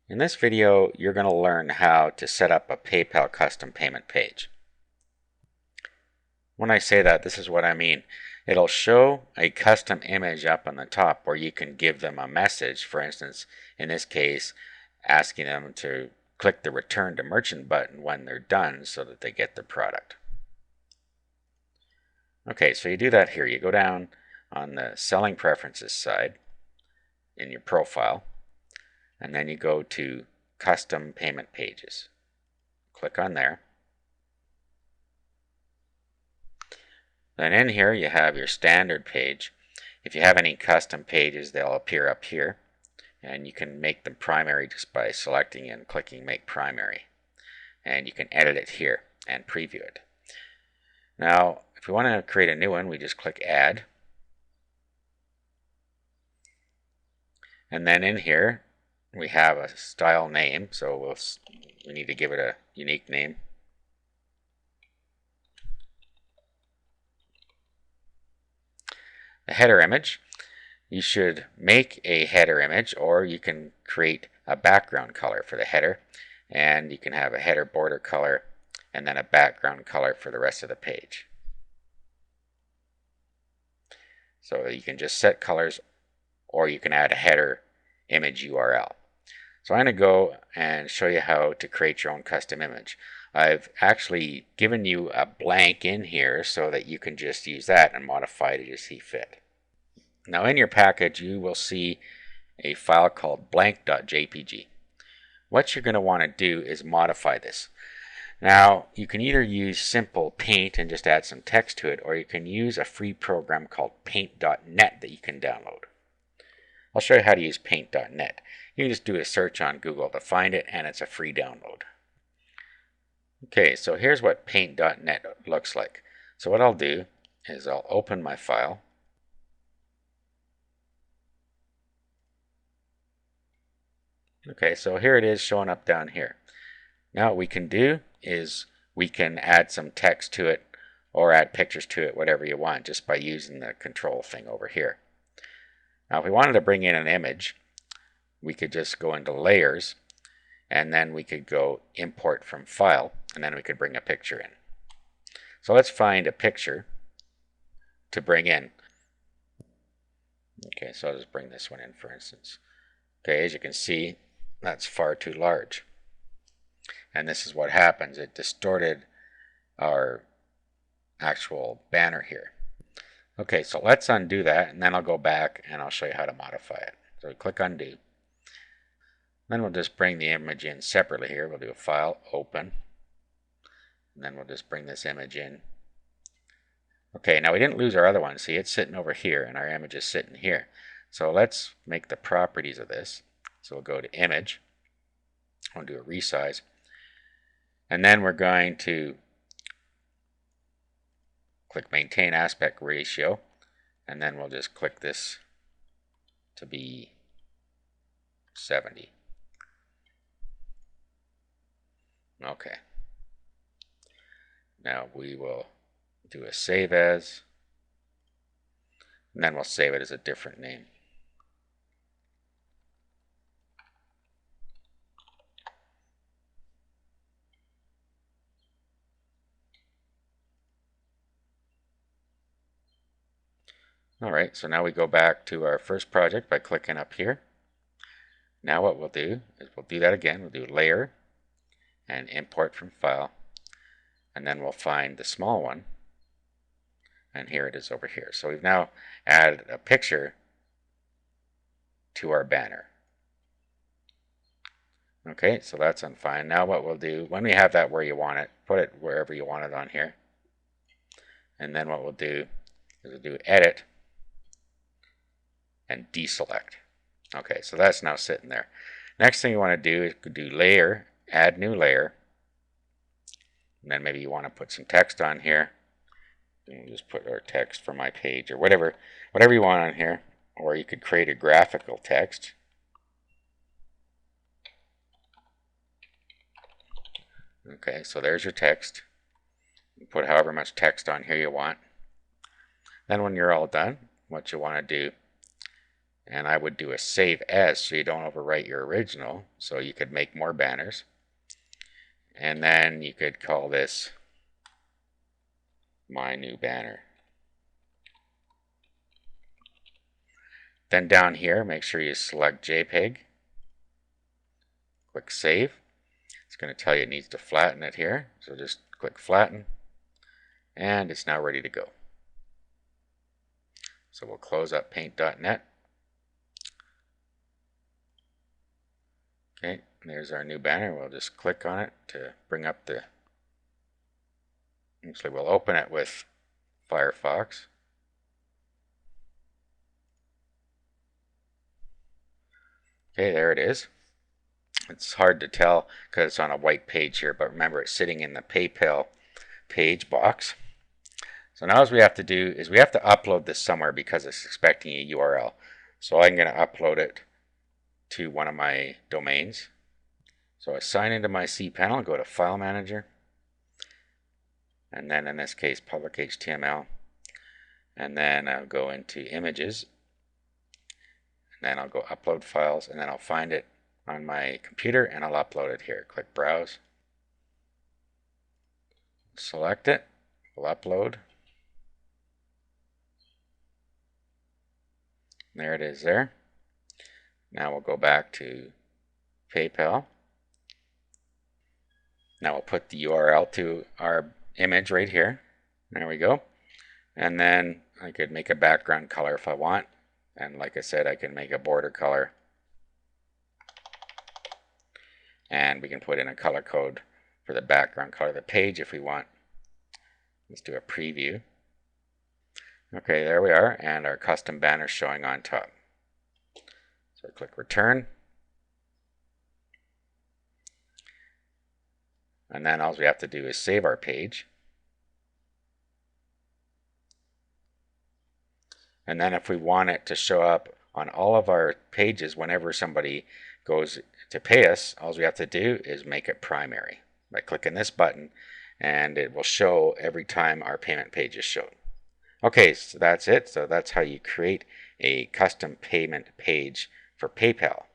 In this video, you're going to learn how to set up a PayPal custom payment page. When I say that, this is what I mean. It'll show a custom image up on the top where you can give them a message. For instance, in this case, asking them to click the Return to Merchant button when they're done so that they get their product. Okay, so you do that here. You go down on the Selling Preferences side in your profile, and then you go to Custom Payment Pages. Click on there. Then in here you have your standard page. If you have any custom pages, they'll appear up here, and you can make them primary just by selecting and clicking Make Primary. And you can edit it here and preview it. Now, if we want to create a new one, we just click Add. And then in here, we have a style name, so we need to give it a unique name. The header image, you should make a header image, or you can create a background color for the header, and you can have a header border color and then a background color for the rest of the page. So you can just set colors, or you can add a header image URL. So I'm going to go and show you how to create your own custom image. I've actually given you a blank in here so that you can just use that and modify it as you see fit. Now in your package you will see a file called blank.jpg. What you're going to want to do is modify this. Now you can either use simple paint and just add some text to it, or you can use a free program called paint.net that you can download. I'll show you how to use paint.net. You can just do a search on Google to find it, and it's a free download. Okay, so here's what paint.net looks like. So what I'll do is I'll open my file. Okay, so here it is showing up down here. Now what we can do is we can add some text to it or add pictures to it, whatever you want, just by using the control thing over here. Now if we wanted to bring in an image, we could just go into Layers, and then we could go Import from File, and then we could bring a picture in. So let's find a picture to bring in. Okay, so I'll just bring this one in, for instance. Okay, as you can see, that's far too large. And this is what happens. It distorted our actual banner here. Okay, so let's undo that, and then I'll go back and I'll show you how to modify it. So we click Undo. Then we'll just bring the image in separately here. We'll do a File, Open, and then we'll just bring this image in. Okay, now we didn't lose our other one. See, it's sitting over here, and our image is sitting here. So let's make the properties of this. So we'll go to Image. We'll do a resize. And then we're going to click Maintain Aspect Ratio, and then we'll just click this to be 70. Okay. Now we will do a Save As, and then we'll save it as a different name. Alright, so now we go back to our first project by clicking up here. Now what we'll do is we'll do that again. We'll do Layer and Import from File, and then we'll find the small one, and here it is over here. So we've now added a picture to our banner. Okay, so that's on fine. Now what we'll do, when we have that where you want it, put it wherever you want it on here. And then what we'll do is we'll do Edit and Deselect. Okay, so that's now sitting there. Next thing you want to do is do Layer, Add New Layer, and then maybe you want to put some text on here. And we'll just put our text for my page, or whatever you want on here. Or you could create a graphical text. Okay, so there's your text. You put however much text on here you want. Then when you're all done, what you want to do And I would do a save as so you don't overwrite your original, so you could make more banners. And then you could call this my new banner. Then down here, make sure you select JPEG. Click Save. It's going to tell you it needs to flatten it here, so just click Flatten, and it's now ready to go. So we'll close up paint.net. Okay, there's our new banner. We'll just click on it to bring up the... Actually, we'll open it with Firefox. Okay, there it is. It's hard to tell because it's on a white page here, but remember it's sitting in the PayPal page box. So now what we have to do is we have to upload this somewhere because it's expecting a URL. So I'm going to upload it to one of my domains. So I sign into my cPanel, go to File Manager, and then in this case Public HTML, and then I'll go into Images, and then I'll go Upload Files, and then I'll find it on my computer and I'll upload it here. Click Browse, select it, we'll upload. There it is there. Now we'll go back to PayPal. Now we'll put the URL to our image right here. There we go. And then I could make a background color if I want. And like I said, I can make a border color. And we can put in a color code for the background color of the page if we want. Let's do a preview. Okay, there we are, and our custom banner showing on top. So click Return. And then all we have to do is save our page. And then if we want it to show up on all of our pages whenever somebody goes to pay us, all we have to do is make it primary by clicking this button, and it will show every time our payment page is shown. Okay, so that's it. So that's how you create a custom payment page for PayPal.